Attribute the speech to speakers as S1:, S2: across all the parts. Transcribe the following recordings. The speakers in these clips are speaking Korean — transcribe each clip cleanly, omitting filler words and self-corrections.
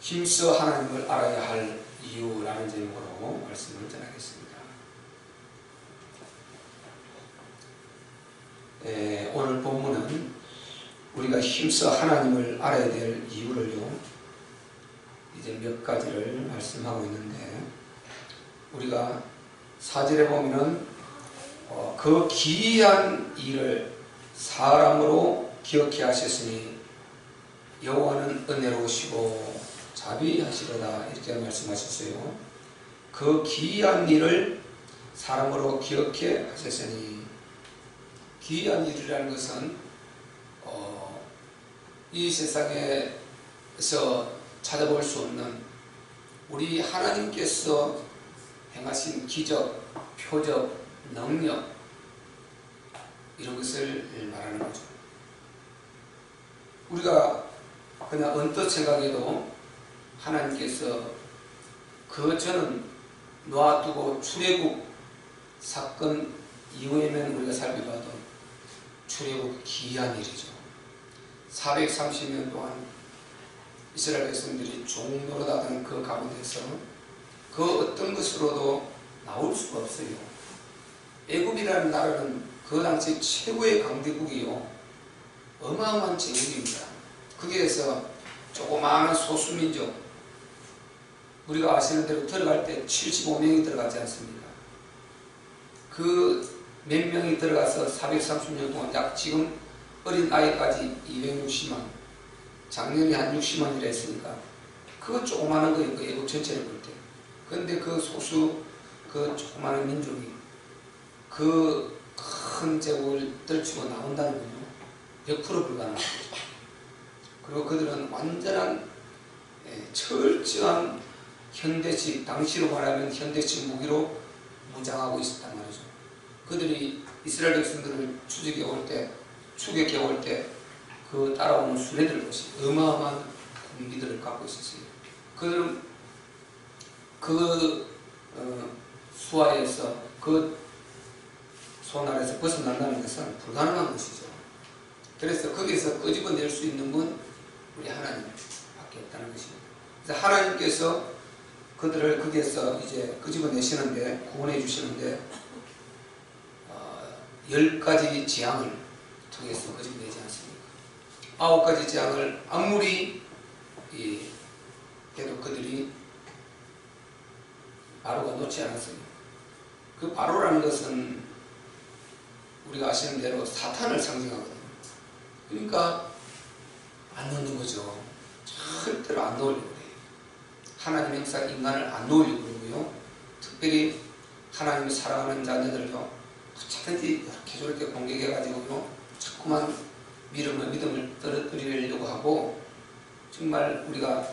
S1: 힘써 하나님을 알아야 할 이유라는 제목으로 말씀을 전하겠습니다. 오늘 본문은 우리가 힘써 하나님을 알아야 될 이유를요, 이제 몇 가지를 말씀하고 있는데, 우리가 4절에 보면은 그 기이한 일을 사람으로 기억해 하셨으니 여호와는 은혜로우시고 자비하시로다, 이렇게 말씀하셨어요. 그 기이한 일을 사람으로 기억해 하셨으니, 기이한 일이라는 것은 이 세상에서 찾아볼 수 없는 우리 하나님께서 행하신 기적, 표적, 능력, 이런 것을 말하는 거죠. 우리가 그냥 언뜻 생각해도 하나님께서 그 전은 놔두고 출애굽 사건 이후에는 우리가 살펴봐도 출애굽 기이한 일이죠. 430년 동안 이스라엘 백성들이 종노릇하던 그 가운데서 그 어떤 것으로도 나올 수가 없어요. 애굽이라는 나라는 그 당시 최고의 강대국이요, 어마어마한 제국입니다. 거기에서 조그마한 소수민족, 우리가 아시는 대로 들어갈 때 75명이 들어가지 않습니까? 그 몇 명이 들어가서 430년 동안 약 지금 어린 나이까지 260만, 작년에 한 60만이라 했으니까 그거 조그마한 거예요, 그 애국 전체를 볼 때. 그런데 그 소수, 그 조그마한 민족이 그 큰 제국을 떨치고 나온다는 건요, 100% 불가능한 거죠. 그리고 그들은 완전한 철저한 현대식, 당시로 말하면 현대식 무기로 무장하고 있었단 말이죠. 그들이 이스라엘 백성들을 추격해 올 때 그 따라오는 수레들 것이 어마어마한 군기들을 갖고 있었어요. 그들은 그 수하에서, 그 손 아래에서 벗어난다는 것은 불가능한 것이죠. 그래서 거기에서 끄집어낼 수 있는 건 우리 하나님밖에 없다는 것입니다. 그래서 하나님께서 그들을 거기에서 이제 끄집어내시는데, 구원해 주시는데 10가지 재앙을 통해서 끄집어내지 않습니까? 9가지 재앙을 아무리 해도 그들이 바로가 놓지 않았어요. 그 바로라는 것은 우리가 아시는 대로 사탄을 상징하거든요. 그러니까 안 놓는 거죠. 절대로 안 놓으려고 해요. 하나님 행사 인간을 안 놓으려고 그러고요. 특별히 하나님을 사랑하는 자녀들도 어차피 이렇게 저렇게 공격해가지고요, 자꾸만 믿음을 떨어뜨리려고 하고, 정말 우리가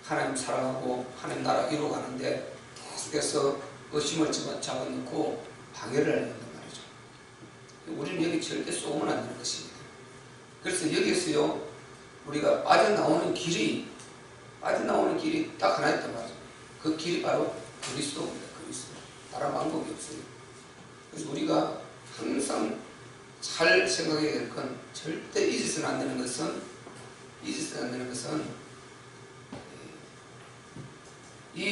S1: 하나님 사랑하고 하나님 나라 이루어가는데 계속해서 의심을 잡아놓고 방해를 하려고 한단 말이죠. 우리는 여기 절대 쏘면 안 되는 것입니다. 그래서 여기에서요, 우리가 빠져나오는 길이 딱 하나 있단 말이죠. 그 길이 바로 그리스도입니다. 그리스도. 다른 방법이 없어요. 그래서 우리가 항상 잘 생각해야 될 건, 절대 잊어서는 안 되는 것은 이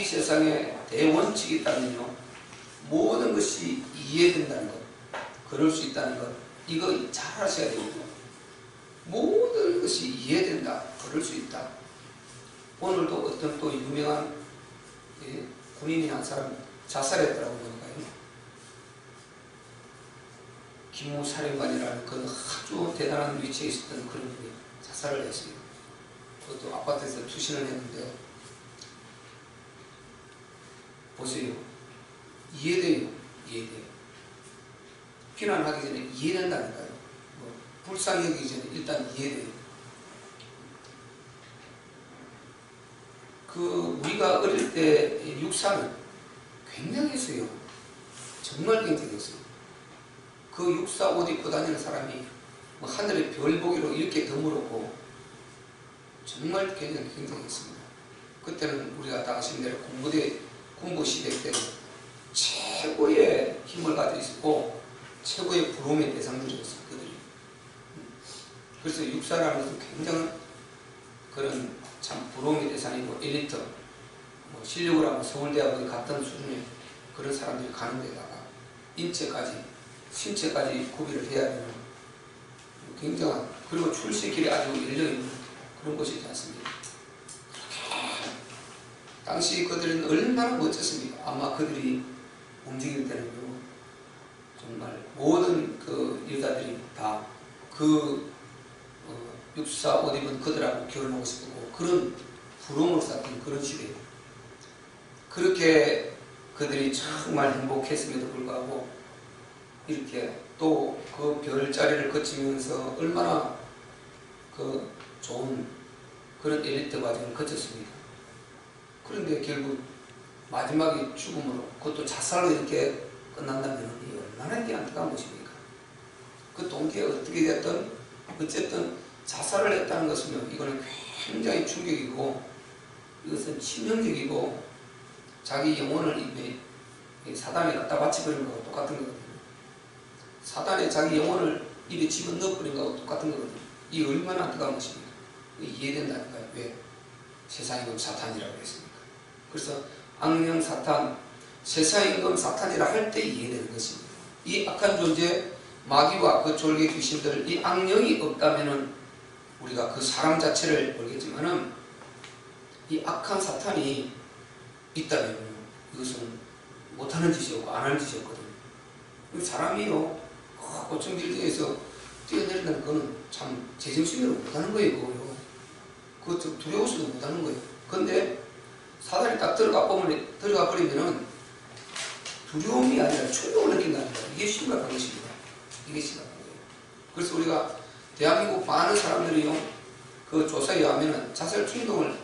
S1: 세상에 대원칙이 있다면요, 모든 것이 이해된다는 것, 그럴 수 있다는 것, 이거 잘 하셔야 됩니다. 모든 것이 이해된다, 그럴 수 있다. 오늘도 어떤 또 유명한 군인이 한 사람 자살했더라고 보니까요. 기무사령관이라는 그 아주 대단한 위치에 있었던 그런 분이 자살을 했어요. 그것도 아파트에서 투신을 했는데, 보세요. 이해돼요. 비난하기 전에 이해된다니까요. 불쌍히 여기기 전에 일단 이해돼요. 우리가 어릴 때 육사는 굉장했어요. 정말 굉장했어요. 그 육사 옷 입고 다니는 사람이 하늘의 별 보기로 이렇게 드물었고, 정말 굉장했습니다. 그때는 우리가 다 아시는 대로 군부 시대 때는 최고의 힘을 가지고 있었고, 최고의 부러움의 대상들이었어요, 그들이. 그래서 육사라는 것은 굉장한 그런 참 부러움의 대상이고 엘리트, 뭐 실력으로 하면 서울대하고 같은 수준의 그런 사람들이 가는 데다가 인체까지, 신체까지 구비를 해야 되는 굉장한, 그리고 출세길이 아주 열려있는 그런 곳이지 않습니까? 당시 그들은 얼마나 멋졌습니까? 아마 그들이 움직일 때는요, 정말 모든 그 여자들이 다 그 육사 옷 입은 그들하고 결혼하고 싶고 그런 부러움을 쌓던 그런 시대예요. 그렇게 그들이 정말 행복했음에도 불구하고 이렇게 또 그 별자리를 거치면서 얼마나 그 좋은 그런 엘리트 과정을 거쳤습니다. 그런데 결국 마지막에 죽음으로, 그것도 자살로 이렇게 끝난다면 이 얼마나 이게 안타까운 것입니까? 그 동기가 어떻게 됐든 어쨌든 자살을 했다는 것은요, 이거는 굉장히 충격이고 이것은 치명적이고 자기 영혼을 입에 사단에 갖다 바쳐버린 거하고 똑같은 거거든요. 사단에 자기 영혼을 입에 집어넣어버린 거하고 똑같은 거거든요. 이 얼마나 안타까운 것입니까? 이해된다니까요. 왜? 세상의 임금 사탄이라고 했습니까? 그래서 악령 사탄, 세상의 임금 사탄이라 할 때 이해되는 것입니다. 이 악한 존재, 마귀와 그 졸개 귀신들, 이 악령이 없다면은 우리가 그 사람 자체를 모르겠지만은 이 악한 사탄이 있다면 이것은 못하는 짓이었고 안 하는 짓이었거든요. 사람이요, 고층 빌딩에서 뛰어내린다는 거는 참 제정신으로 못하는 거예요. 그거요. 그것도 두려워서도 못하는 거예요. 근데 사단이 딱 들어가 버리면은 두려움이 아니라 충동을 느낀다는 거예요. 이게 심각한 것입니다. 이게 심각한 거예요. 그래서 우리가 대한민국 많은 사람들이요, 그 조사에 의하면 자살 충동을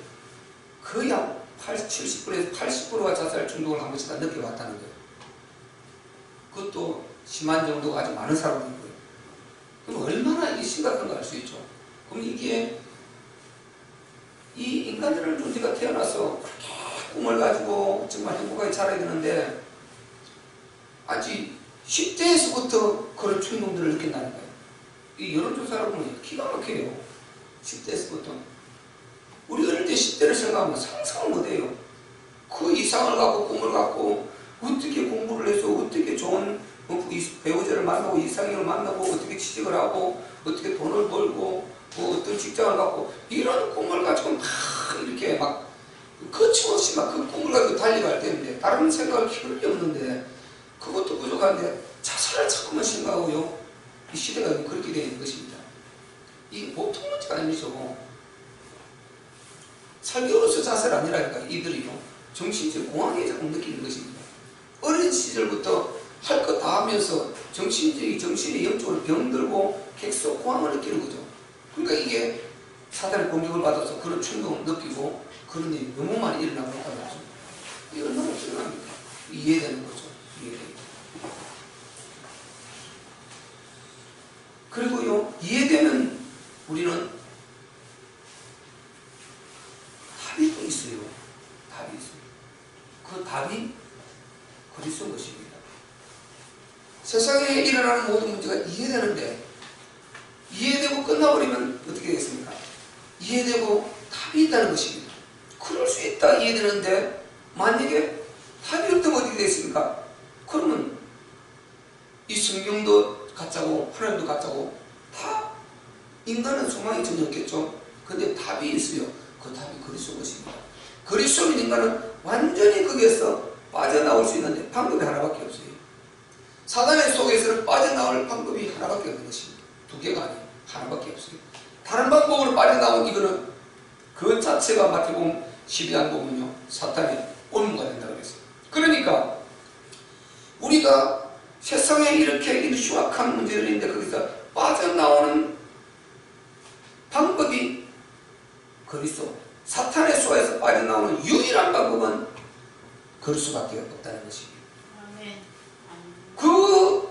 S1: 거의 한 70%에서 80%가 자살 충동을 한 번씩 다 느껴봤다는 거예요. 그것도 심한 정도가 아주 많은 사람들인 거예요. 그럼 얼마나 이게 심각한가 알 수 있죠. 그럼 이게 이 인간이라는 존재가 태어나서 그렇게 꿈을 가지고 정말 행복하게 자라야 되는데 아직 10대에서부터 그런 충동들을 느낀다는 거예요. 이 여론조사를 보면 기가 막혀요. 10대에서부터. 우리 어릴 때 10대를 생각하면 상상을 못해요. 그 이상을 갖고 꿈을 갖고 어떻게 공부를 해서 어떻게 좋은 배우자를 만나고 이상형을 만나고 어떻게 취직을 하고 어떻게 돈을 벌고 어떤 직장을 갖고 이런 꿈을 가지고 막 이렇게 막 거침없이 막 그 꿈을 가지고 달려갈 때인데 다른 생각을 기울이 없는데 그것도 부족한데 자살을 자꾸만 생각하고요. 이 시대가 그렇게 되는 것입니다. 이게 보통 문제가 아니죠. 살기 어려서 자살 아니라니까. 이들이요, 정신적 공황에 자꾸 느끼는 것입니다. 어린 시절부터 할 것 다 하면서 정신이 영적으로 병들고 객소 공황을 느끼는 거죠. 그러니까 이게 사단의 공격을 받아서 그런 충동을 느끼고 그런 일이 너무 많이 일어나고 있다는 거죠. 이게 얼마나 중요합니까? 이해되는 거죠. 이해됩니다. 그리고요, 이해되면 우리는 답이 또 있어요. 답이 있어요. 그 답이 그리스도인 것입니다. 세상에 일어나는 모든 문제가 이해되는데 이해되고 끝나버리면 어떻게 되겠습니까? 이해되고 답이 있다는 것입니다. 그럴 수 있다 이해되는데 만약에 답이 없다면 어떻게 되겠습니까? 그러면 이 성경도 가짜고 하나님도 가짜고 다 인간은 소망이 전혀 없겠죠. 근데 답이 있어요. 그 답이 그리스도인 것입니다. 그리스도인 인간은 완전히 거기에서 빠져나올 수 있는데 방법이 하나밖에 없어요. 사단의 속에서는 빠져나올 방법이 하나밖에 없는 것입니다. 두 개가 아니에요. 하나밖에 없어요. 다른 방법으로 빠져나온 이거는 그 자체가 마태복음 12장 보면요, 사탄의 온무가 된다고 그랬어요. 그러니까 우리가 세상에 이렇게 흉악한 문제들인데 거기서 빠져나오는 방법이 그리스도, 사탄의 수하에서 빠져나오는 유일한 방법은 그리스도밖에 없다는 것입니다. 그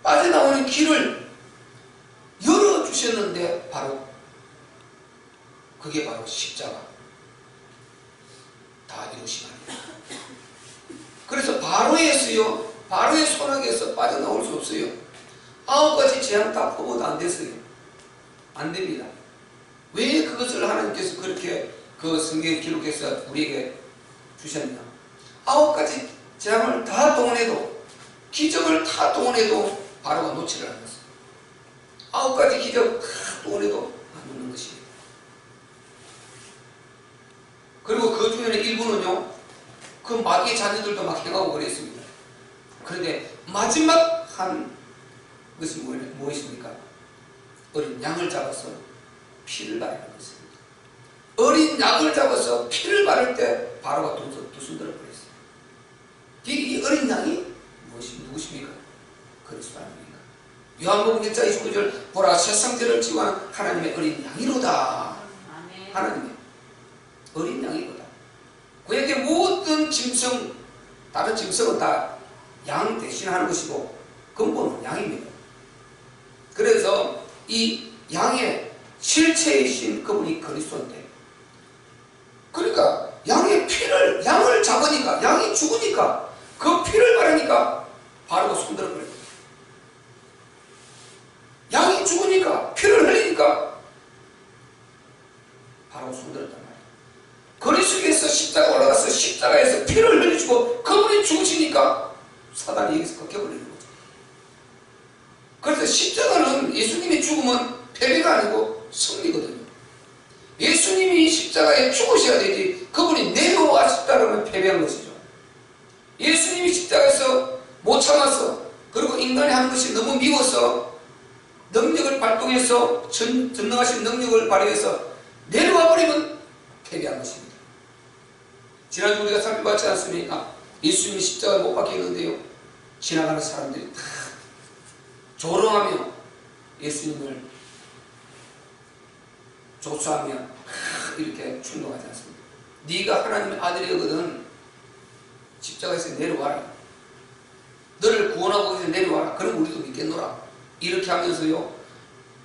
S1: 빠져나오는 길을 열어주셨는데 그게 바로 십자가 다 이루신 아니에요. 그래서 바로의 손아귀에서 빠져나올 수 없어요. 9가지 재앙 다 퍼부어도 안 됐어요. 안 됩니다. 왜 그것을 하나님께서 그렇게 그 성경에 기록해서 우리에게 주셨냐? 9가지 재앙을 다 동원해도, 기적을 다 동원해도 바로가 놓지를 않았어요. 9가지 기적 다 동원해도 안 놓는 것입니다. 그리고 그 중에는 일부는요, 그 마귀의 자녀들도 막 행하고 그랬습니다. 그런데 마지막 한 것이 무엇입니까? 어린 양을 잡아서 피를 바르는 것입니다. 어린 양을 잡아서 피를 바를 때 바로가 두 손 들어 버렸어요. 이 어린 양이 누구십니까? 그리스도 아닙니까? 요한복음 1장 29절 보라 세상 죄를 지고 하나님의 어린 양이로다. 하나님의 어린 양이로다. 그에게 모든 짐승, 다른 짐승은 다 양 대신하는 것이고 근본은 양입니다. 그래서 이 양의 실체이신 그분이 그리스도인데, 그러니까 양을 잡으니까, 양이 죽으니까, 그 피를 바르니까 바로가 손들어 버려요. 양이 죽으니까, 피를 흘리니까 바로가 손들었단 말이에요. 그리스도께서 십자가 올라가서 십자가에서 피를 흘리시고 그분이 죽으시니까 사단이 여기서 꺾여버리는 거죠. 그래서 십자가는 예수님이 죽으면 패배가 아니고 승리거든요. 예수님이 십자가에 죽으셔야 되지, 그분이 내려와셨다면 패배한 것이죠. 예수님이 십자가에서 못 참아서, 그리고 인간이 하는 것이 너무 미워서 능력을 발동해서 전능하신 능력을 발휘해서 내려와 버리면 패배한 것입니다. 지난주 우리가 살펴봤지 않습니까? 예수님이 십자가에 못 박혔는데요, 지나가는 사람들이 다 조롱하며 예수님을 조수하며 이렇게 충동하지 않습니다. 네가 하나님의 아들이거든 십자가에서 내려와라, 너를 구원하고 위해서 내려와라, 그럼 우리도 믿겠노라, 이렇게 하면서요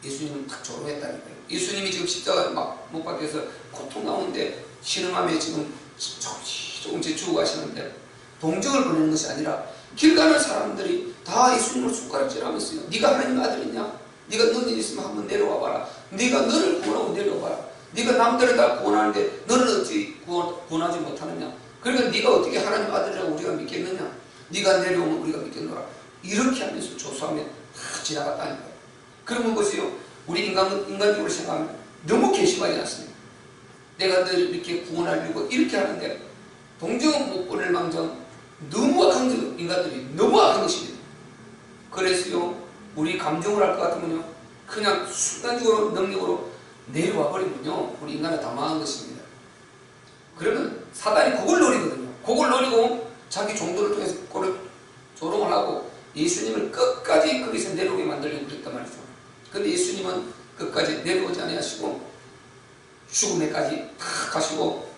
S1: 예수님은 딱 조롱했다니까요. 예수님이 지금 십자가에 막 못 박혀서 고통 가운데 신음하며 지금 조금씩 죽어가시는데 동정을 보내는 것이 아니라 길 가는 사람들이 다 예수님을 손가락질하면서요, 네가 하나님의 아들이냐? 네가 능력 있으면 한번 내려와 봐라. 네가 너를 구원하고 내려와봐라. 네가 남들을 다 구원하는데 너는 어찌 구원하지 못하느냐? 그러니까 네가 어떻게 하나님의 아들이라고 우리가 믿겠느냐? 네가 내려오면 우리가 믿겠노라. 이렇게 하면서 조소하며 다 지나갔다니까요. 그런 것이요, 우리 인간적으로 생각하면 너무 괘씸하지 않습니까? 내가 너를 이렇게 구원하려고 이렇게 하는데 동정은 못 보낼 망정 너무 악한 것, 인간들이 너무 악한 것입니다. 그래서요, 우리 감정을 할 것 같으면요, 그냥 순간적으로 능력으로 내려와 버리면요, 우리 인간은 다 망한 것입니다. 그러면 사단이 그걸 노리거든요. 그걸 노리고 자기 종도를 통해서 그걸 조롱을 하고 예수님을 끝까지 거기서 내려오게 만들려고 그랬단 말이죠. 그런데 예수님은 끝까지 내려오지 아니하시고 죽음에까지 탁 가시고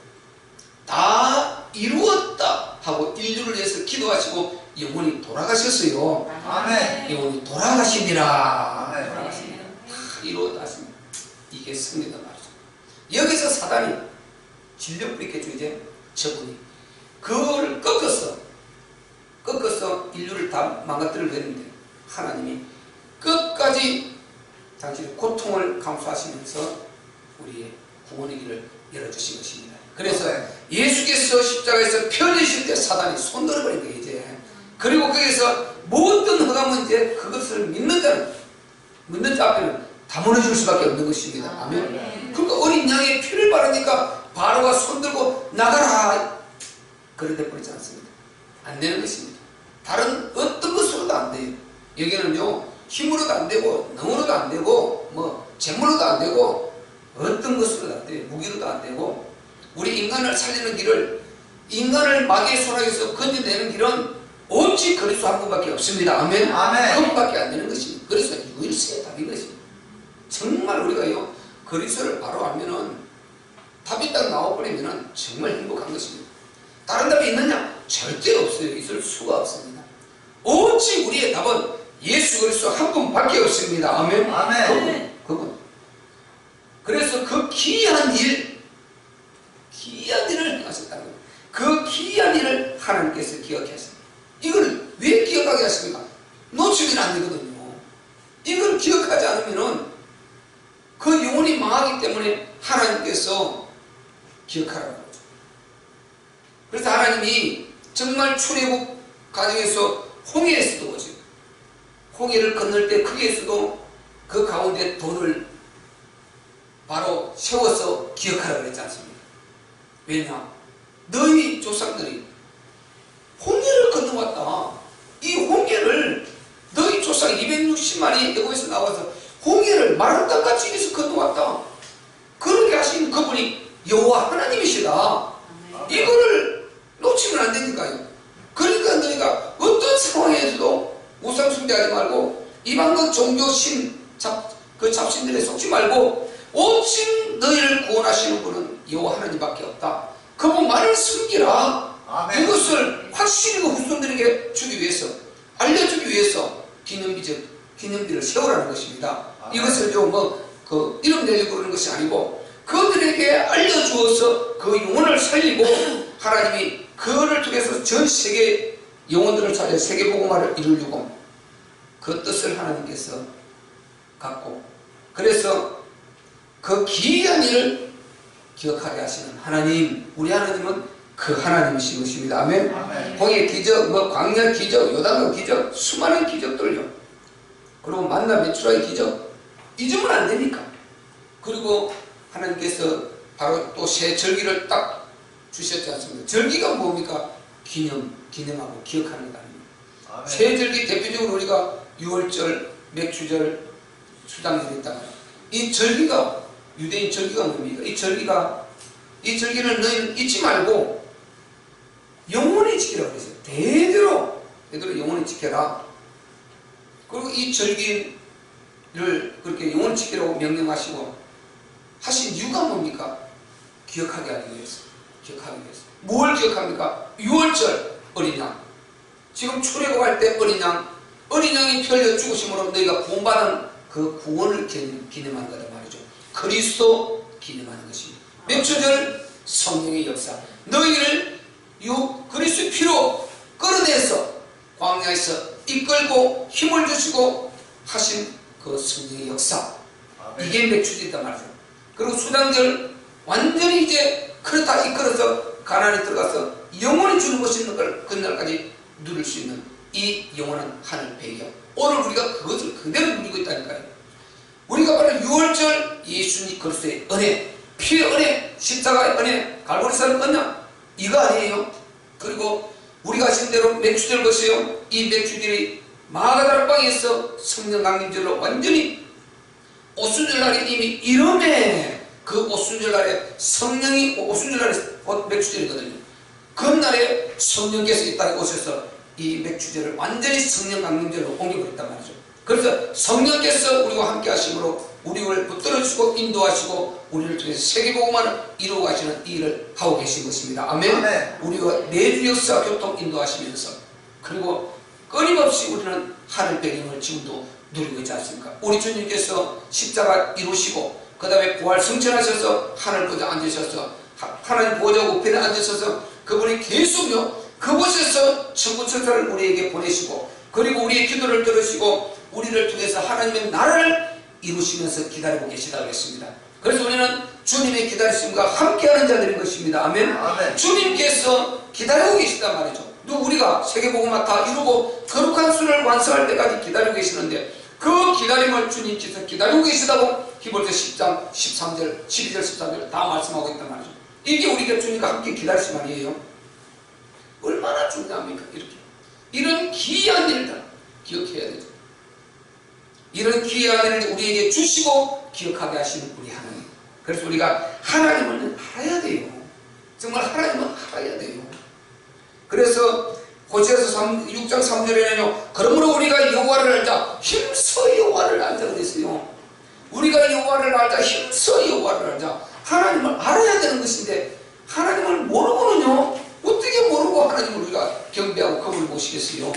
S1: 다 이루었다 하고 인류를 위해서 기도하시고 영원히 돌아가셨어요.
S2: 아멘.
S1: 영원히 돌아가시니라.
S2: 아멘.
S1: 돌아가시니라. 다 이루었다 하십니다. 이게 승리다 말이죠. 여기서 사단이 진력 뿌리겠죠. 이제 저분이 그걸 꺾어서 인류를 다 망가뜨리려 했는데 하나님이 끝까지 당신의 고통을 감수하시면서 우리의 구원의 길을 열어주신 것입니다. 그래서 예수께서 십자가에서 피 흘리실 때 사단이 손들어버린 거예요. 이제 그리고 거기서 모든 허감은 이제 그것을 믿는 자 앞에는 다 무너질 수밖에 없는 것입니다. 아멘. 그러니까 어린 양의 피를 바르니까 바로가 손들고 나가라, 그런데 버리지 않습니다. 안 되는 것입니다. 다른 어떤 것으로도 안 돼요. 여기는요, 힘으로도 안 되고 능으로도 안 되고 뭐 재물로도 안 되고 어떤 것으로도 안 돼요. 무기로도 안 되고, 우리 인간을 살리는 길을, 인간을 마귀의 손아귀에서 건져내는 길은 오직 그리스도 한 분밖에 없습니다. 아멘.
S2: 아멘.
S1: 그분밖에 안 되는 것입니다. 그래서 유일성의 답인 것입니다. 정말 우리가요, 그리스도를 바로 알면은 답이 딱 나와버리면은 정말 행복한 것입니다. 다른 답이 있느냐? 절대 없어요. 있을 수가 없습니다. 오직 우리의 답은 예수 그리스도 한 분밖에 없습니다. 아멘.
S2: 아멘.
S1: 그분. 그래서 그 귀한 일을 하셨다는 거예요. 그 귀한 일을 하나님께서 기억하셨습니다. 이걸 왜 기억하게 하십니까? 놓치면 안 되거든요. 이걸 기억하지 않으면은 그 영혼이 망하기 때문에 기억하라는 거죠. 그래서 하나님이 정말 출애굽 과정에서 홍해에서도 보죠. 홍해를 건널 때 거기에서도 그 가운데 돌을 바로 세워서 기억하라고 그랬지 않습니까? 왜냐? 너희 조상들이 홍해를 건너왔다. 이 홍해를 너희 조상 260만이 애굽에서 나와서 홍해를 마른 땅같이 이래서 건너왔다. 그렇게 하신 그분이 여호와 하나님이시다. 이거를 놓치면 안 되니까요. 그러니까 너희가 어떤 상황에서도 우상 숭배하지 말고 이방의 종교신 그 잡신들에 속지 말고 오직 너희를 구원하시는 분은 여호와 하나님밖에 없다. 그분만을 섬기라. 아멘. 이것을 확실히 그 후손들에게 주기 위해서, 알려주기 위해서 기념비를 세우라는 것입니다. 아멘. 이것을 그 이름 내려고 그러는 것이 아니고 그들에게 알려주어서 그 영혼을 살리고 하나님이 그를 통해서 전 세계 영혼들을 찾아 세계복음화를 이루려고 그 뜻을 하나님께서 갖고, 그래서 그 기이한 일을 기억하게 하시는 하나님, 우리 하나님은 그 하나님이신 것입니다. 아멘. 아멘. 홍해 기적, 광야 기적, 요단강 기적, 수많은 기적들요. 그리고 만나 메추라의 기적, 잊으면 안 되니까. 그리고 하나님께서 바로 또 새 절기를 딱 주셨지 않습니까? 절기가 뭡니까? 기념하고 기억하는 거 아닙니까? 새 절기 대표적으로 우리가 6월절, 맥추절, 수당절이 있다가 이 절기가 유대인 절기가 뭡니까? 이 절기는 너희는 잊지 말고 영원히 지키라고 그랬어요. 대대로 영원히 지켜라. 그리고 이 절기를 그렇게 영원히 지키라고 명령하시고 하신 이유가 뭡니까? 기억하게 하기 위해서. 기억하기 위해서. 뭘 기억합니까? 6월절 어린 양. 지금 출애굽할 때 어린 양이 피 흘려 죽으심으로 너희가 구원받은 그 구원을 기념하는 거다 말이죠. 그리스도 기념하는 것입니다. 맥추절 성령의 역사. 너희를 그리스도의 피로 끌어내서 광야에서 이끌고 힘을 주시고 하신 그 성령의 역사. 아멘. 이게 맥추절이다 말이죠. 그리고 수당절 완전히 이제 그렇다 이끌어서 가나안에 들어가서 영원히 주는 것이 있는 걸 그날까지 누릴 수 있는 이 영원한 하늘 배경. 오늘 우리가 그것을 그대로 누리고 있다니까요. 우리가 바로 6월절 예수님 그리스도의 은혜, 피의 은혜, 십자가의 은혜, 갈보리산 언약, 이거 아니에요. 그리고 우리가 아시는 대로 맥추절 보세요. 이 맥추절이 마가다락방에서 성령 강림절로 완전히 오순절날에 이미 이름에 그 오순절날에 성령이 오순절날에 맥추절이거든요. 그날에 성령께서 이 땅에 오셔서 이 맥추절을 완전히 성령 강림절로 옮겨버렸단 말이죠. 그래서 성령께서 우리와 함께 하심으로 우리를 붙들어주시고 인도하시고 우리를 통해서 세계복음화를 이루어 가시는 이 일을 하고 계신 것입니다. 아멘. 아멘. 우리가 내주 역사 교통 인도하시면서 그리고 끊임없이 우리는 하늘 배경을 지금도 누리고 있지 않습니까? 우리 주님께서 십자가 이루시고 그 다음에 부활 승천하셔서 하늘 보좌 앉으셔서 하나님 보좌 우편에 앉으셔서 그분이 계속요 그곳에서 천군천사를 우리에게 보내시고 그리고 우리의 기도를 들으시고 우리를 통해서 하나님의 나라를 이루시면서 기다리고 계시다고 했습니다. 그래서 우리는 주님의 기다리심과 함께하는 자들인 것입니다. 아멘. 아멘. 주님께서 기다리고 계시단 말이죠. 우리가 세계복음화 다 이루고 거룩한 수를 완성할 때까지 기다리고 계시는데 그 기다림을 주님께서 기다리고 계시다고 히브리서 10장 13절 12절 13절 다 말씀하고 있단 말이죠. 이게 우리가 주님과 함께 기다리심 아니에요? 얼마나 중요합니까? 이런 귀한 일들 기억해야 되죠. 이런 귀한 일을 우리에게 주시고 기억하게 하시는 우리 하나님. 그래서 우리가 하나님을 알아야 돼요. 정말 하나님은 알아야 돼요. 그래서 호세아서 6장 3절에는요 그러므로 우리가 여호와를 알자 힘써 여호와를 알자 그랬어요. 우리가 여호와를 알자 힘써 여호와를 알자. 하나님을 알아야 되는 것인데 하나님을 모르고는요 어떻게 모르고 하나님을 우리가 경배하고 그분을 모시겠어요?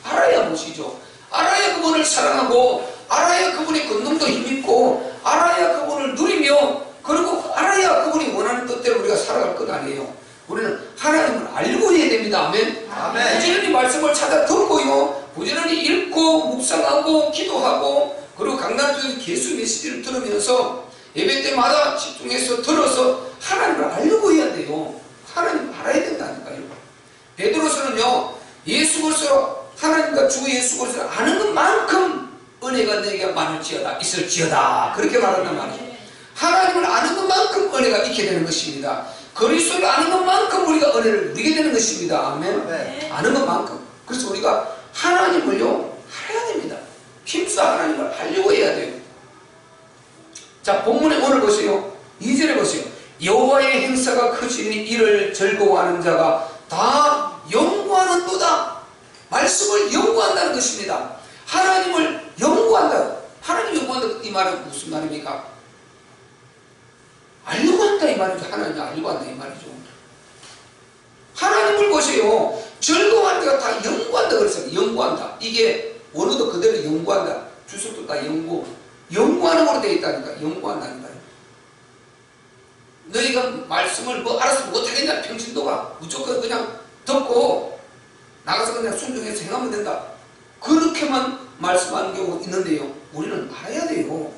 S1: 알아야 모시죠. 알아야 그분을 사랑하고 알아야 그분의 권능도 힘있고 알아야 그분을 누리며 그리고 알아야 그분이 원하는 뜻대로 우리가 살아갈 것 아니에요. 우리는 하나님을 알고 해야 됩니다. 아멘. 아멘. 부지런히 말씀을 찾아 듣고요 부지런히 읽고 묵상하고 기도하고 그리고 강단중에 계속 메시지를 들으면서 예배 때마다 집중해서 들어서 하나님을 알려고 해야 주 예수 그리스도를 아는 것만큼 은혜가 내게 많을지어다, 있을지어다, 그렇게 말한단 말이죠. 하나님을 아는 것만큼 은혜가 있게 되는 것입니다. 그리스도를 아는 것만큼 우리가 은혜를 누리게 되는 것입니다. 아멘. 아는 것만큼. 그래서 우리가 하나님을요 알아야 됩니다. 힘써 하나님을 알려고 해야 돼요. 자, 본문에 오늘 보세요. 2절에 보세요. 여호와의 행사가 크시니 이를 즐거워하는 자가 다 연구하는도다. 말씀을 연구한다는 것입니다. 하나님을 연구한다. 하나님 연구한다, 이 말은 무슨 말입니까? 알려고 한다 이 말이죠. 하나님 알려고 한다 이 말이죠. 하나님을 보세요. 즐거워하는 데가 다 연구한다 그랬어요. 연구한다. 이게 원어도 그대로 연구한다. 주석도 다 연구하는 거로 되어 있다니까. 연구한다니까요. 너희가 말씀을 뭐 알아서 못하겠냐 평신도가 무조건 그냥 듣고 나가서 그냥 순종해서 행하면 된다. 그렇게만 말씀하는 경우가 있는데요. 우리는 알아야 돼요.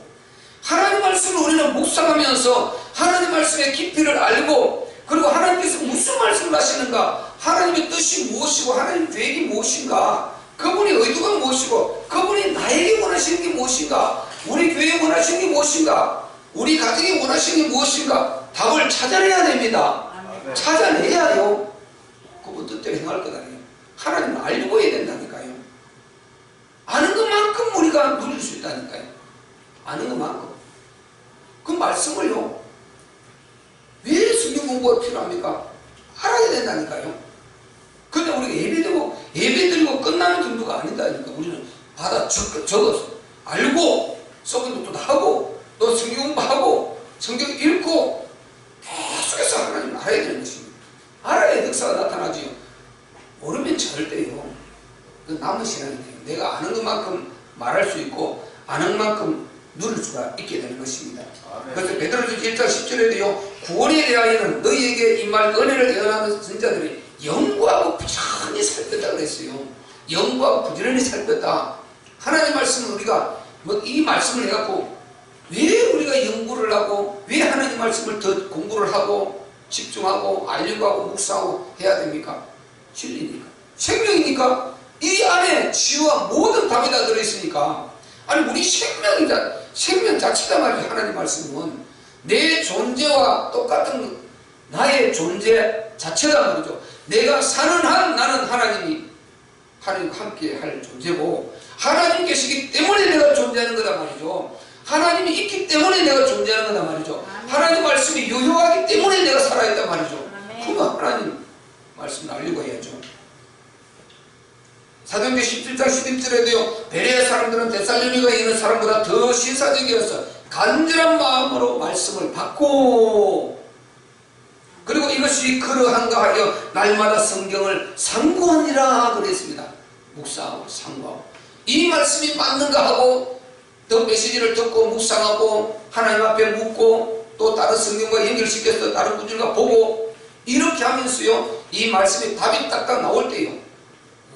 S1: 하나님 말씀을 우리는 묵상하면서 하나님 말씀의 깊이를 알고, 그리고 하나님께서 무슨 말씀을 하시는가, 하나님의 뜻이 무엇이고 하나님 계획이 무엇인가, 그분의 의도가 무엇이고 그분이 나에게 원하시는 게 무엇인가, 우리 교회에 원하시는 게 무엇인가, 우리 가정에 원하시는 게 무엇인가, 답을 찾아내야 됩니다. 찾아내야요 그분 뜻대로 행할 것 아니에요. 하나님을 알고 해야 된다니까요. 아는 것만큼 우리가 누릴 수 있다니까요. 아는 것만큼. 그 말씀을요 왜 성경 공부가 필요합니까? 알아야 된다니까요. 근데 우리가 예배드리고 끝나는 정도가 아니다니까. 우리는 받아 적어서 알고 써본 것도 하고 또 성경 공부하고 성경 읽고 계속해서 하나님을 알아야 되는 것입니다. 알아야 역사가 나타나지요. 모르면 절대요 그 남은 신앙이에요. 내가 아는 것만큼 말할 수 있고 아는 만큼 누릴 수가 있게 되는 것입니다. 그래서 베드로전서 1장 10절에도요 구원에 대하여는 너희에게 이 말 은혜를 예언하는 선자들이 연구하고 부지런히 살폈다 그랬어요. 연구하고 부지런히 살폈다. 하나님 말씀은 우리가 이 말씀을 해갖고 왜 우리가 연구를 하고 왜 하나님 말씀을 더 공부를 하고 집중하고 알려고 하고 묵상하고 해야 됩니까? 진리니까, 생명이니까. 이 안에 지혜와 모든 답이 다 들어있으니까. 아니 우리 생명 자체가 말이죠. 하나님 말씀은 내 존재와 똑같은 나의 존재 자체다 말이죠. 내가 사는 한 나는 하나님과 함께 할 존재고, 하나님 계시기 때문에 내가 존재하는 거다 말이죠. 하나님이 있기 때문에 내가 존재하는 거다 말이죠. 하나님 말씀이 유효하기 때문에 내가 살아있단 말이죠. 그러면 하나님 말씀을 알려고 해야죠. 사도행전 17장 11절에도요 베레아 사람들은 데살로니가에 있는 사람보다 더 신사적이어서 간절한 마음으로 말씀을 받고, 그리고 이것이 그러한가 하여 날마다 성경을 상고하니라 그랬습니다. 묵상하고 상고하고 이 말씀이 맞는가 하고 더 메시지를 듣고 묵상하고 하나님 앞에 묻고 또 다른 성경과 연결시켜서 다른 구절과 보고 이렇게 하면서요 이 말씀이 답이 딱딱 나올 때요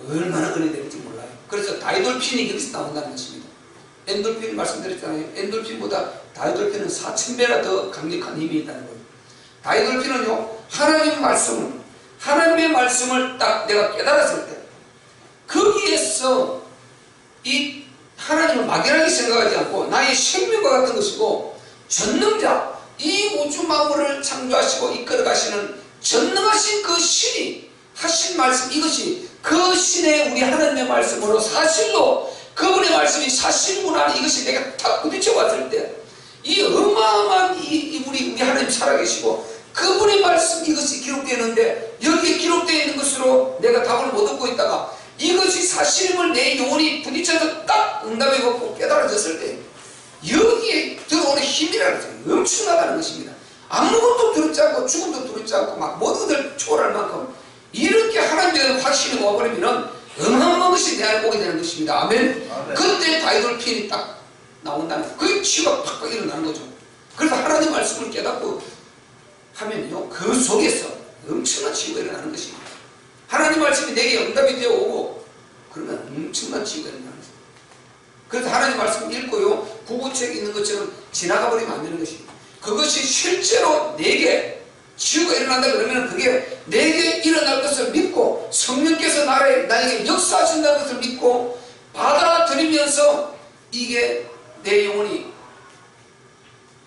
S1: 얼마나 은혜될지 몰라요. 그래서 다이돌핀이 여기서 나온다는 것입니다. 엔돌핀 말씀드렸잖아요. 엔돌핀보다 다이돌핀은 4000배나 더 강력한 힘이 있다는 거예요. 다이돌핀은요 하나님의 말씀을 딱 내가 깨달았을 때 거기에서 이 하나님을 막연하게 생각하지 않고 나의 생명과 같은 것이고, 전능자, 이 우주 만물을 창조하시고 이끌어 가시는 전능하신 그 신이 하신 말씀, 이것이 그 신의 우리 하나님의 말씀으로 사실로 그분의 말씀이 사실구나, 이것이 내가 탁 부딪혀 봤을 때 이 어마어마한 우리 하나님 살아계시고 그분의 말씀, 이것이 기록되어 있는데 여기에 되어 있는 것으로 내가 답을 못 얻고 있다가 이것이 사실임을 내 영혼이 부딪혀서 딱 응답해 갖고 깨달아졌을 때 여기에 들어오는 힘이라는 것이 엄청나다는 것입니다. 아무것도 두렵지 않고 죽음도 두렵지 않고 막 모든 것을 초월할 만큼 이렇게 하나님에 대한 확신이 와버리면 어마어마한 것이 내 안에 오게 되는 것입니다. 아멘. 그때 다이돌핀이 딱 나온다는 그 치유가 팍팍 일어나는 거죠. 그래서 하나님 말씀을 깨닫고 하면요 그 속에서 엄청난 치유가 일어나는 것입니다. 하나님 말씀이 내게 응답이 되어 오고 그러면 엄청난 치유가 일어나는 것입니다. 그래서 하나님 말씀 읽고요 구구책 있는 것처럼 지나가 버리면 안 되는 것입니다. 그것이 실제로 내게 치유가 일어난다 그러면 그게 내게 일어날 것을 믿고 성령께서 나에게 역사하신다는 것을 믿고 받아들이면서 이게 내 영혼이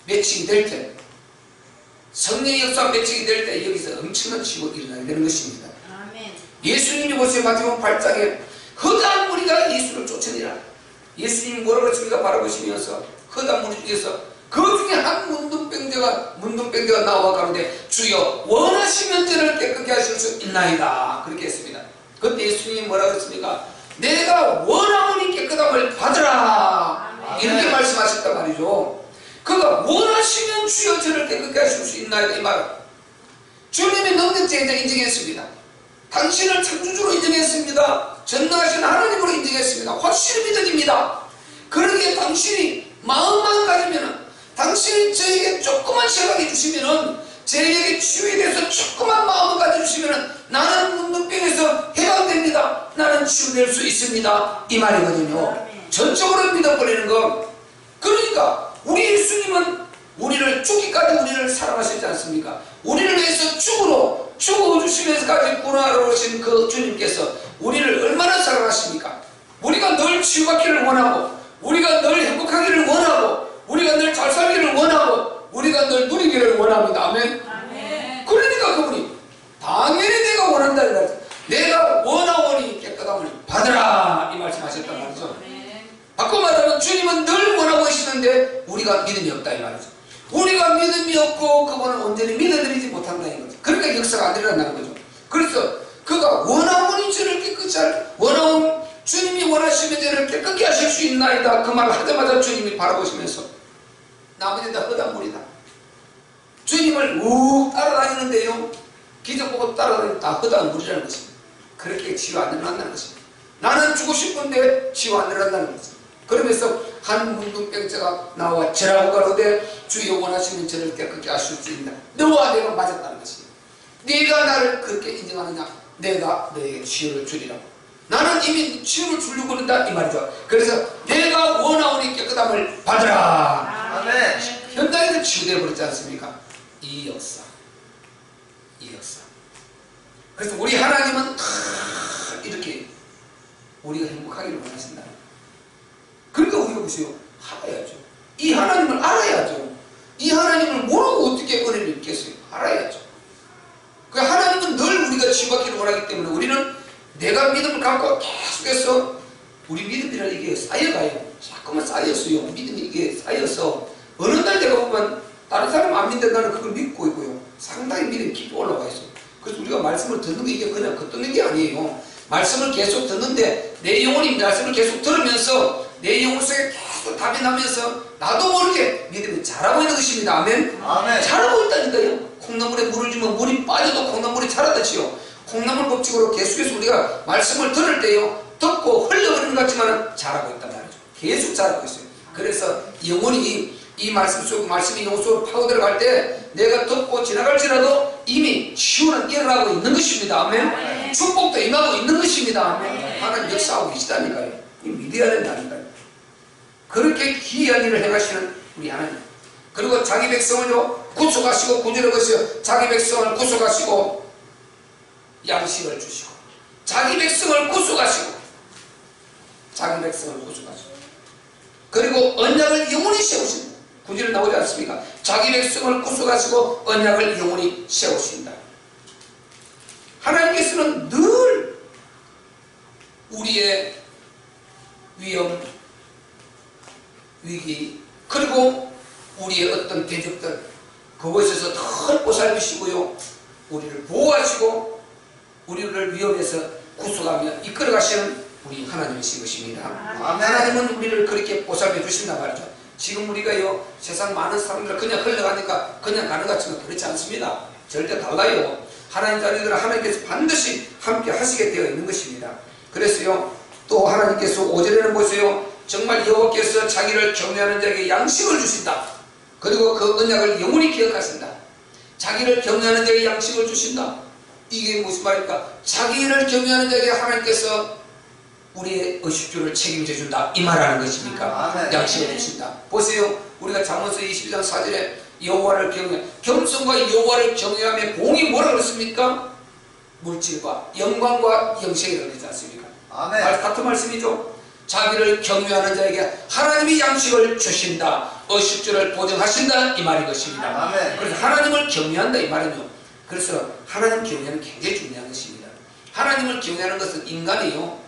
S1: 매칭이 될 때, 성령의 역사 매칭이 될 때 여기서 엄청난 치유가 일어나게 되는 것입니다.
S2: 아멘.
S1: 예수님이 보세요. 마태복음 8장에 허다한 무리가 예수를 쫓으니라. 예수님이 뭐라고 했습니까? 바라보시면서 허다한 무리 중에서 그 중에 한 문둥병자가 나와 가는데 주여 원하시면 저를 깨끗게 하실 수 있나이다. 그렇게 했습니다. 그때 예수님이 뭐라고 했습니까? 내가 원하오니 깨끗함을 받으라. 이렇게 말씀하셨단 말이죠. 그가 원하시면 주여 저를 깨끗게 하실 수 있나이다. 이 말은 주님의 능력자이자 인정했습니다. 당신을 창조주로 인정했습니다. 전능하신 하나님으로 인정했습니다. 확실히 믿어집니다. 그러기에 당신이 마음만 가지면은, 당신이 저에게 조그만 시간을 주시면은, 저에게 치유에 대해서 조그만 마음을 가져주시면은 나는 문둥병에서 해방됩니다. 나는 치유될 수 있습니다. 이 말이거든요. 전적으로 믿어버리는 것. 그러니까 우리 예수님은 우리를 죽기까지 우리를 사랑하시지 않습니까? 우리를 위해서 죽어주시면서까지 구원하러 오신 그 주님께서 우리를 얼마나 사랑하십니까? 우리가 늘 치유받기를 원하고, 우리가 늘 행복하기를 원하고, 우리가 늘 잘 살기를 원하고, 우리가 늘 누리기를 원합니다. 아멘.
S2: 아멘.
S1: 그러니까 그분이 당연히 내가 원한다 이거죠. 내가 원하오니 깨끗함을 받으라 이 말씀하셨단 말이죠. 바꿔 말하면 주님은 늘 원하고 계시는데 우리가 믿음이 없다 이 말이죠. 우리가 믿음이 없고 그분은 온전히 믿어드리지 못한다 이거죠. 그러니까 역사가 안 일어난다는 거죠. 그래서 그가 원하오니 저를 깨끗이 원하온 주님이 원하시면 저를 깨끗게 하실 수 있나이다. 그 말을 하자마자 주님이 바라보시면서 나머지는 다 허다물이다. 주님을 욱 따라다니는데요, 기적 보고 따라다니는 다 허다물이라는 것입니다. 그렇게 치유 안 일어난다는 것입니다. 나는 주고 싶은데 치유 안 일어난다는 것입니다. 그러면서 한 문둥병자가 나와 저라고 가로되 주여 원하시면 저를 깨끗게 하실 수 있다. 너와 내가 맞았다는 것입니다. 네가 나를 그렇게 인정하느냐, 내가 너에게 치유를 주리라고. 나는 이미 치유를 주려고 한다 이 말이죠. 그래서 내가 원하오니 깨끗함을 받으라.
S2: 아멘.
S1: 현장에서 치유되어 버렸지 않습니까? 이 역사. 그래서 우리 하나님은 이렇게 우리가 행복하기를 원하신다. 그러니까 우리가 보세요. 알아야죠. 이 하나님을 알아야죠. 이 하나님을 모르고 어떻게 은혜를 입겠어요? 알아야죠. 그 하나님은 늘 우리가 치유받기를 원하기 때문에 우리는 내가 믿음을 갖고 계속해서 우리 믿음이라는 이게 쌓여가요. 자꾸만 쌓였어요. 믿음이 이게 쌓여서 어느 날 내가 보면 다른 사람 안 믿는데 나는 그걸 믿고 있고요. 상당히 믿음이 깊이 올라가 있어요. 그래서 우리가 말씀을 듣는 게 이게 그냥 겉듣는 게 아니에요. 말씀을 계속 듣는데 내 영혼이 말씀을 계속 들으면서 내 영혼 속에 계속 답이 나면서 나도 모르게 믿음이 자라고 있는 것입니다. 아멘.
S2: 아멘.
S1: 자라고 있다니까요. 콩나물에 물을 주면 물이 빠져도 콩나물이 자라듯이요. 콩나물 법칙으로 계속해서 우리가 말씀을 들을 때요, 듣고 흘러버리는 것 같지만 자라고 있단 말이죠. 계속 자라고 있어요. 그래서 영혼이 이 말씀 속, 말씀이 영혼 속으로 파고 들어갈 때 내가 듣고 지나갈지라도 이미 치유는 일어나고 있는 것입니다. 아멘. 축복도 임하고 있는 것입니다. 아멘. 하나님 역사하고 계시다니까요. 믿어야 된다니까요. 그렇게 기이한 일을 행하시는 우리 하나님. 그리고 자기 백성을요 구속하시고, 구절에 보세요. 자기 백성을 구속하시고 양식을 주시고, 자기 백성을 구속하시고, 자기 백성을 구속하시고, 그리고 언약을 영원히 세우신다. 구절에 나오지 않습니까? 자기 백성을 구속하시고 언약을 영원히 세우신다. 하나님께서는 늘 우리의 위험, 위기, 그리고 우리의 어떤 대적들, 그것에서 늘 보살피시고요, 우리를 보호하시고 우리를 위험에서 구속하며 이끌어가시는 우리 하나님이신 것입니다. 하나님은 우리를 그렇게 보살펴 주신단 말이죠. 지금 우리가요, 세상 많은 사람들 그냥 흘러가니까 그냥 가는 것 같지만 그렇지 않습니다. 절대 달라요. 하나님 자녀들은 하나님께서 반드시 함께 하시게 되어 있는 것입니다. 그래서요, 또 하나님께서 5절에는 보세요. 정말 여호와께서 자기를 경외하는 자에게 양식을 주신다. 그리고 그 언약을 영원히 기억하신다. 자기를 경외하는 자에게 양식을 주신다. 이게 무슨 말입니까? 자기를 경외하는 자에게 하나님께서 우리의 의식주를 책임져 준다 이 말하는 것입니까? 양식을 주신다. 보세요. 우리가 잠언서 22장 4절에 여호와를 경외, 겸손과 여호와를 경외함의 공이 뭐라 그랬습니까? 물질과 영광과 영생이라고 그러지 않습니까?
S2: 아멘.
S1: 같은 말씀이죠. 자기를 경외하는 자에게 하나님이 양식을 주신다, 의식주를 보증하신다, 이 말인 것입니다.
S2: 아멘.
S1: 그래서 하나님을 경외한다 이 말은요, 그래서 하나님 경외는 굉장히 중요한 것입니다. 하나님을 경외하는 것은 인간이요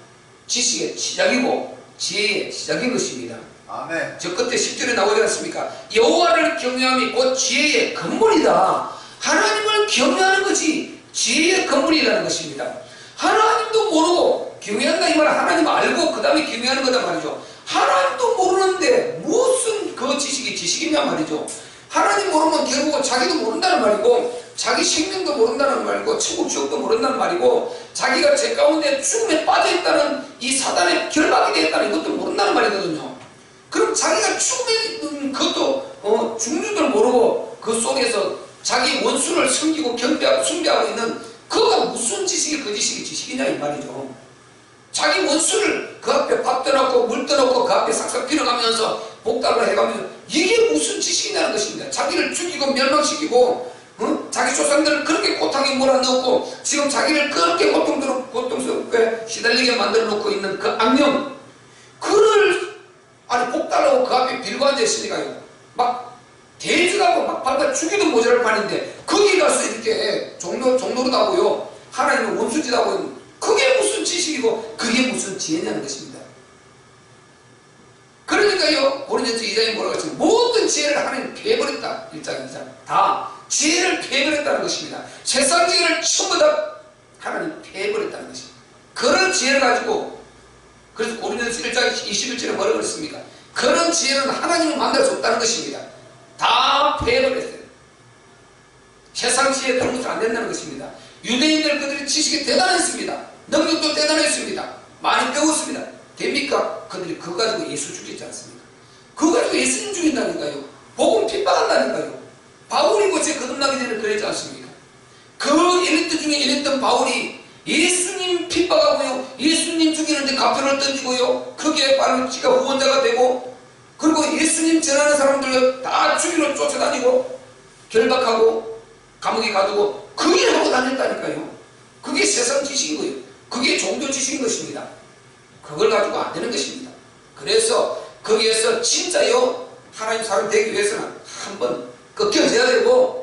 S1: 지식의 시작이고 지혜의 시작인 것입니다.
S2: 아멘.
S1: 저 끝에 10절에 나오지 않습니까? 여호와를 경외함이 곧 지혜의 근본이다. 하나님을 경외하는 것이 지혜의 근본이라는 것입니다. 하나님도 모르고 경외한다 이 말은 하나님 알고 그 다음에 경외하는 거다 말이죠. 하나님도 모르는데 무슨 그 지식이 지식이냐 말이죠. 하나님 모르면 결국은 자기도 모른다는 말이고, 자기 생명도 모른다는 말이고, 천국 지옥도 모른다는 말이고, 자기가 죄 가운데 죽음에 빠져있다는 이 사단의 결박이 되었다는 이것도 모른다는 말이거든요. 그럼 자기가 죽음에 있는 그것도 죽는 줄 모르고 그 속에서 자기 원수를 섬기고 경배하고 숭배하고 있는 그가 무슨 지식이 그 지식이 지식이냐 이 말이죠. 자기 원수를 그 앞에 밥 떠놓고 물 떠놓고 그 앞에 싹싹 빌어가면서 복달을 해가면서 이게 무슨 지식이냐는 것입니다. 자기를 죽이고 멸망시키고 자기 조상들을 그렇게 고탕에 몰아넣고 지금 자기를 그렇게 고통스럽게 시달리게 만들어 놓고 있는 그 악령, 그를 아니 복달하고 그 앞에 빌고 앉아있으니까요 막 대적하고 막 밟아 죽이도 모자랄 판인데 거기 가서 이렇게 종노릇하고요 하나님의 원수짓하고, 그게 무슨 지식이고 그게 무슨 지혜냐는 것입니다. 그러니까요 고린도전서 2장에 뭐라고 했습니까? 모든 지혜를 하나님 패해버렸다. 1장 2장 다 지혜를 패해버렸다는 것입니다. 세상 지혜를 전부 다 하나님 패해버렸다는 것입니다. 그런 지혜를 가지고, 그래서 고린도전서 1장 21절에 뭐라고 그랬습니까? 그런 지혜는 하나님을 만날 수 없다는 것입니다. 다 패해버렸어요. 세상 지혜에 그런 것은 안 된다는 것입니다. 유대인들 그들의 지식이 대단했습니다. 능력도 대단했습니다. 많이 배웠습니다. 됩니까? 그들이 그거 가지고 예수 죽였지 않습니까? 그거 가지고 예수님 죽인다니까요. 복음 핍박한다니까요. 바울이 고체 거듭나기 전에 그랬지 않습니까? 그 엘리트 중에 엘리트 바울이 예수님 핍박하고요, 예수님 죽이는데 가표를 던지고요, 거기에 바로 지가 후원자가 되고, 그리고 예수님 전하는 사람들을 다 죽이러 쫓아다니고 결박하고 감옥에 가두고 그 일을 하고 다녔다니까요. 그게 세상 지식인 거예요. 그게 종교 지식인 것입니다. 그걸 가지고 안 되는 것입니다. 그래서 거기에서 진짜요 하나님 사람 되기 위해서는 한번 꺾여져야 되고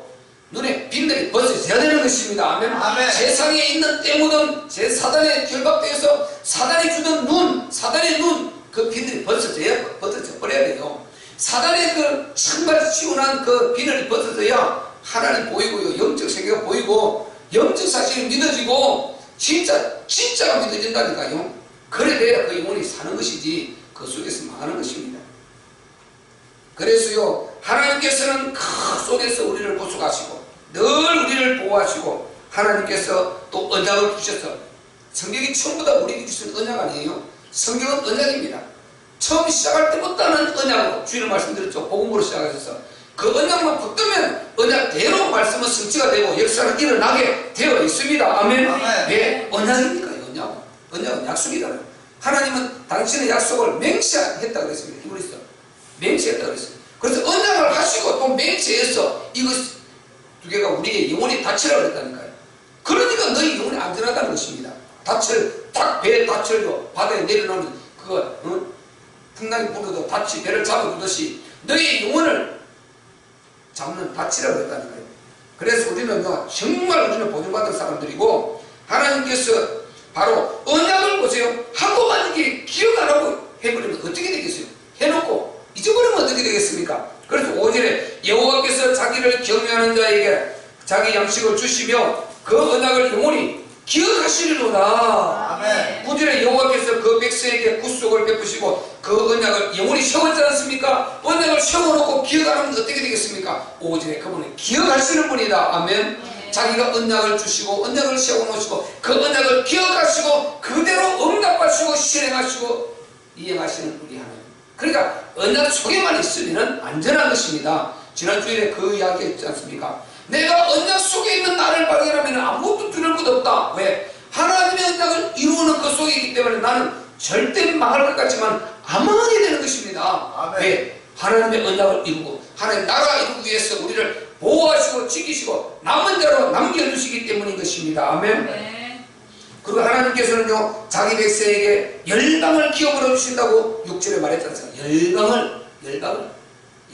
S1: 눈에 빈들이 벗어져야 되는 것입니다. 아멘.
S2: 아멘.
S1: 세상에 있는 때묻은 제 사단에 결박돼서 사단이 주는 눈, 사단의 눈, 그 빈들이 벗어져 버려야 돼요. 사단의 그 정말 시원한 그 비늘이 벗어져야 하나님 보이고요, 영적 세계가 보이고 영적 사실이 믿어지고 진짜가 믿어진다니까요. 그래 돼야 그 영혼이 사는 것이지 그 속에서 망하는 것입니다. 그래서요 하나님께서는 그 속에서 우리를 구속하시고 늘 우리를 보호하시고 하나님께서 또 언약을 주셔서, 성경이 전부 다 우리에게 주신 언약 아니에요? 성경은 언약입니다. 처음 시작할 때부터는 언약으로 주일을 말씀드렸죠. 복음으로 시작하셔서 그 언약만 붙들면 언약대로 말씀은 성취가 되고 역사는 일어나게 되어 있습니다. 아멘. 왜? 언약이니까요. 언약은 약속이다. 하나님은 당신의 약속을 맹세했다 그랬습니다. 히브리서 맹세했다 그랬어요. 그래서 언약을 하시고 또 맹세해서 이것 두 개가 우리의 영혼이 닻이라고 그랬다니까요. 그러니까 너희 영혼이 안전하다는 것입니다. 닻을 딱 배에 닻을 바다에 내려놓으면 그거 풍랑이 불어도 닻이 배를 잡아두듯이 너희 영혼을 잡는 닻이라고 그랬다니까요. 그래서 우리는 정말 우리는 보존받은 사람들이고, 하나님께서 바로 언약을 보세요. 하고만 이게 기억 안 하고 해버리면 어떻게 되겠어요? 해놓고 잊어버리면 어떻게 되겠습니까? 그래서 5절에 여호와께서 자기를 경외하는 자에게 자기 양식을 주시며 그 언약을 영원히 기억하시리로다.
S2: 아멘.
S1: 9절에 여호와께서 그 백성에게 구속을 베푸시고 그 언약을 영원히 세웠지 않습니까? 언약을 세워놓고 기억 안 하면 어떻게 되겠습니까? 5절에 그분은 기억하시는 분이다. 아멘. 자기가 언약을 주시고 언약을 세워놓으시고 그 언약을 기억하시고 그대로 응답하시고 실행하시고 이행하시는 우리 하나님. 그러니까 언약 속에만 있으면 안전한 것입니다. 지난 주일에 그 이야기 했지 않습니까? 내가 언약 속에 있는 나를 발견하면 아무것도 두려울 것 없다. 왜? 하나님의 언약을 이루는 그 속에 있기 때문에 나는 절대 망할 것 같지만 아무하게 되는 것입니다.
S2: 아멘.
S1: 왜? 하나님의 언약을 이루고 하나님 나라 이루기 위해서 우리를 보호하시고 지키시고 남은 대로 남겨두시기 때문인 것입니다. 아멘.
S2: 네.
S1: 그리고 하나님께서는요 자기 백성에게 열방을 기업으로 주신다고 6절에 말했지 않습니까? 열방을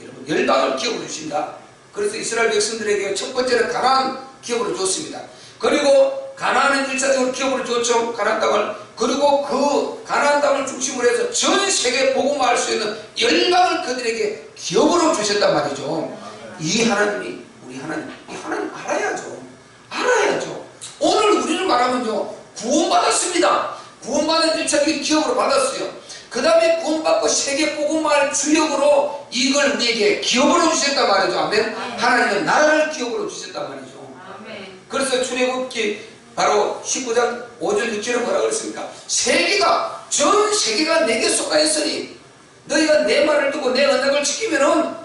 S1: 여러분 열방을 기업으로 주신다. 그래서 이스라엘 백성들에게 첫 번째는 가나안 기업으로 줬습니다. 그리고 가나안은 1차적으로 기업으로 줬죠. 가나안 땅을. 그리고 그 가나안 땅을 중심으로 해서 전 세계 복음화할 수 있는 열방을 그들에게 기업으로 주셨단 말이죠. 이 하나님이 우리 하나님, 이 하나님 알아야죠. 오늘 우리를 말하면요 구원받았습니다. 구원받은 1차적인 기업으로 받았어요. 그 다음에 구원받고 세계 복음화할 주역으로 이걸 우리에게 기업으로 주셨단 말이죠. 아멘. 하나님은 나라를 기업으로 주셨단 말이죠. 그래서 출애굽기 바로 19장 5절 6절에 뭐라고 그랬습니까? 전 세계가 내게 속하 있으니 너희가 내 말을 듣고 내 언약을 지키면은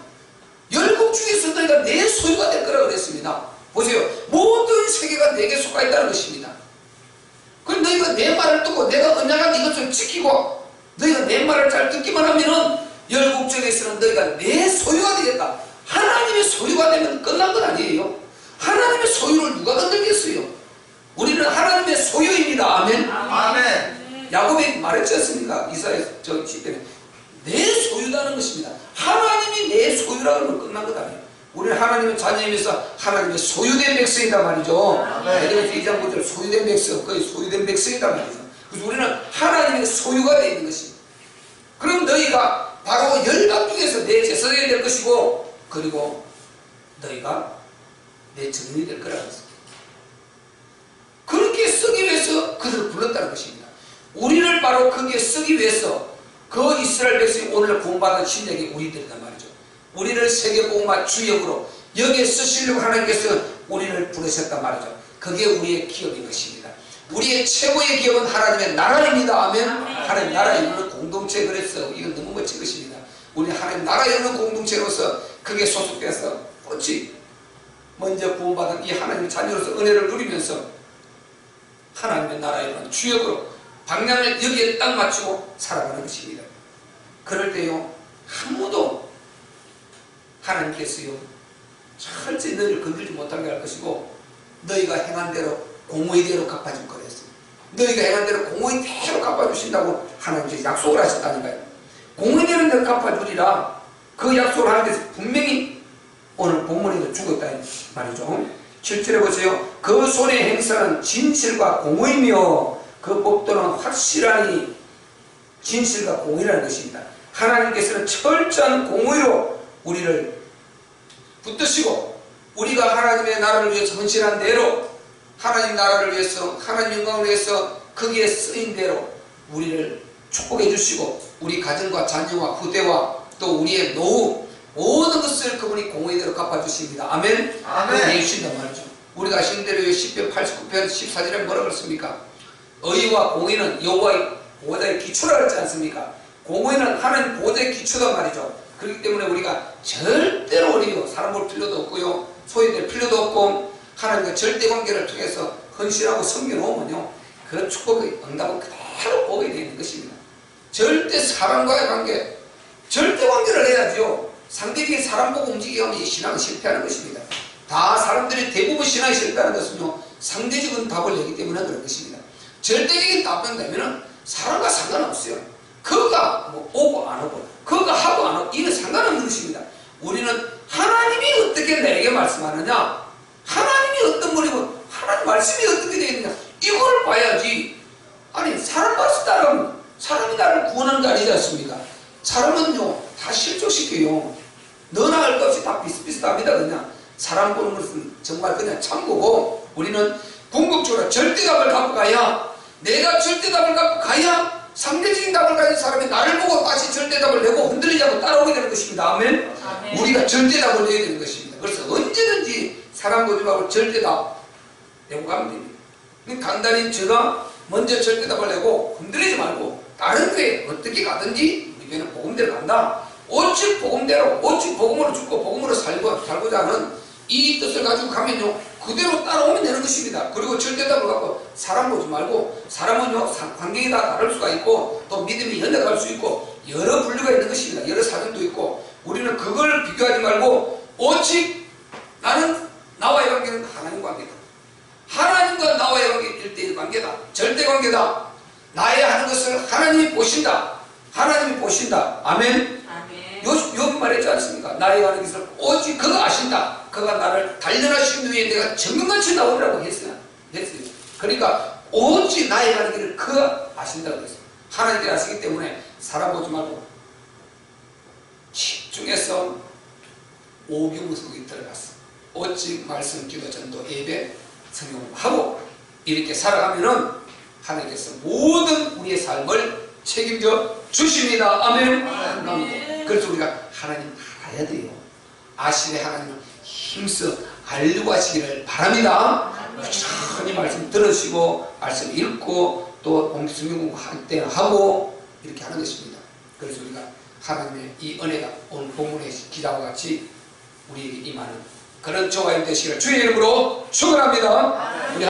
S1: 열국 중에서 너희가 내 소유가 될 거라고 그랬습니다. 보세요. 모든 세계가 내게 속하 있다는 것입니다. 그럼 너희가 내 말을 듣고 내가 언약한 이것을 지키고 너희가 내 말을 잘 듣기만 하면은 열국 중에서는 너희가 내 소유가 되겠다. 하나님의 소유가 되면 끝난 건 아니에요. 하나님의 소유를 누가 건들겠어요? 우리는 하나님의 소유입니다. 아멘.
S2: 아멘.
S1: 야곱이 말했지 않습니까? 이사야 저 시편에 내 소유라는 것입니다. 하나님이 내 소유라고 하면 끝난 것 아니에요. 우리는 하나님의 자녀이면서 하나님의 소유된 백성이다 말이죠. 베드로서 2장 9절 소유된 백성, 거의 소유된 백성이다 말이죠. 그래서 우리는 하나님의 소유가 되어 있는 것입니다. 그럼 너희가 바로 열방 중에서 내 제사장이 될 것이고 그리고 너희가 내 증인이 될 거라는 것입니다. 그렇게 쓰기 위해서 그들을 불렀다는 것입니다. 우리를 바로 거기에 쓰기 위해서 그 이스라엘 백성이 오늘 구원받은 신약이 우리들이란 말이죠. 우리를 세계복음화 주역으로 여기에 쓰시려고 하나님께서 우리를 부르셨단 말이죠. 그게 우리의 기업인 것입니다. 우리의 최고의 기업은 하나님의 나라입니다. 아멘. 하나님 나라 이루는 공동체. 그래서 이건 너무 멋진 것입니다. 우리 하나님 나라 이루는 공동체로서 그게 소속돼서 꽃이 먼저 구원받은 이 하나님의 자녀로서 은혜를 누리면서 하나님의 나라 이루는 주역으로 방향을 여기에 딱 맞추고 살아가는 것입니다. 그럴 때요 아무도 하나님께서요 철저히 너희를 건들지 못하게 할 것이고 너희가 행한 대로 공의 대로 갚아줄 거랬어요. 너희가 행한 대로 공의 대로 갚아주신다고 하나님께서 약속을 하셨다니까요. 공의 대로 내가 갚아주리라 그 약속을 하나님께서 분명히 오늘 본문에도 죽었다 말이죠. 7절에 보세요. 그 손의 행사는 진실과 공의며 그 법도는 확실하니 진실과 공의라는 것입니다. 하나님께서는 철저한 공의로 우리를 붙드시고 우리가 하나님의 나라를 위해서 헌신한 대로 하나님 나라를 위해서 하나님 영광을 위해서 거기에 쓰인 대로 우리를 축복해 주시고 우리 가정과 자녀와 후대와 또 우리의 노후 모든 것을 그분이 공의대로 갚아주십니다. 아멘. 아멘. 해주신단 말이죠. 우리가 아시는 대로 10편 89편 14절에 뭐라고 그랬습니까? 의와 공의는 여호와의 보호자의 기초라 했지 않습니까? 공의는 하나님 보호자의 기초다 말이죠. 그렇기 때문에 우리가 절대로 우리요 사람 볼 필요도 없고요 소유될 필요도 없고 하나님과 절대 관계를 통해서 헌신하고 섬겨놓으면요 그 축복의 응답은 그대로 오게 되는 것입니다. 절대 사람과의 관계 절대 관계를 해야지요. 상대적인 사람 보고 움직이게 하면 이 신앙은 실패하는 것입니다. 다 사람들이 대부분 신앙이 실패하는 것은요 상대적인 답을 내기 때문에 그런 것입니다. 절대적인 답변 되면은 사람과 상관없어요. 그가 뭐 오고 안 오고 그가 하고 안 하고 이건 상관없는 것입니다. 우리는 하나님이 어떻게 내게 말씀하느냐 하나님이 어떤 분이고 하나님 말씀이 어떻게 되어 있느냐 이걸 봐야지. 아니 사람 말씀 따르면 사람이 나를 구원하는 게 아니지 않습니까? 사람은요 다 실족시켜요. 너나 할 것 없이 다 비슷비슷합니다. 그냥 사람 보는 것은 정말 그냥 참고고 우리는 궁극적으로 절대답을 갖고 가야 내가 절대답을 갖고 가야 상대적인 답을 가진 사람이 나를 보고 다시 절대답을 내고 흔들리지 않고 따라오게 되는 것입니다. 아멘. 아멘. 우리가 절대답을 내야 되는 것입니다. 그래서 언제든지 사람 보지 말고 절대답 내고 가면 됩니다. 간단히 제가 먼저 절대답을 내고 흔들리지 말고 다른 교회 어떻게 가든지 우리 교회는 복음대로 간다. 오직 복음대로 오직 복음으로 죽고 복음으로 살고자 하는 이 뜻을 가지고 가면요 그대로 따라오면 되는 것입니다. 그리고 절대답을 갖고 사람 보지 말고 사람은요 환경이 다 다를 수가 있고 또 믿음이 연약할 수 있고 여러 분류가 있는 것입니다. 여러 사정도 있고 우리는 그걸 비교하지 말고 오직 나는 나와의 관계는 하나님 관계다. 하나님과 나와의 관계 1대1 관계다. 절대 관계다. 나의 하는 것을 하나님이 보신다. 하나님이 보신다. 아멘. 요 말했지 않습니까? 나의 하는 것을 오직 그가 아신다. 그가 나를 단련하신 후에 내가 정금같이 나오리라고 했어요. 그러니까 오직 나의 하는 길을 그가 아신다고 했어요. 하나님이 아시기 때문에 사람 보지 말고 집중해서 오경 속에 들어갔어. 오직 말씀, 기도, 전도, 예배, 성경하고 이렇게 살아가면은 하나님께서 모든 우리의 삶을 책임져 주십니다. 아멘. 아멘. 그래서 우리가 하나님 알아야 돼요. 아시되 하나님을 힘써 알려고 하시기를 바랍니다. 천천히 말씀 들으시고 말씀 읽고 또 성경 공부할 때 하고 이렇게 하는 것입니다. 그래서 우리가 하나님의 이 은혜가 오늘 본문의 기자와 같이 우리에게 임하는 그런 조화의 되시기를 주의 이름으로 축원합니다.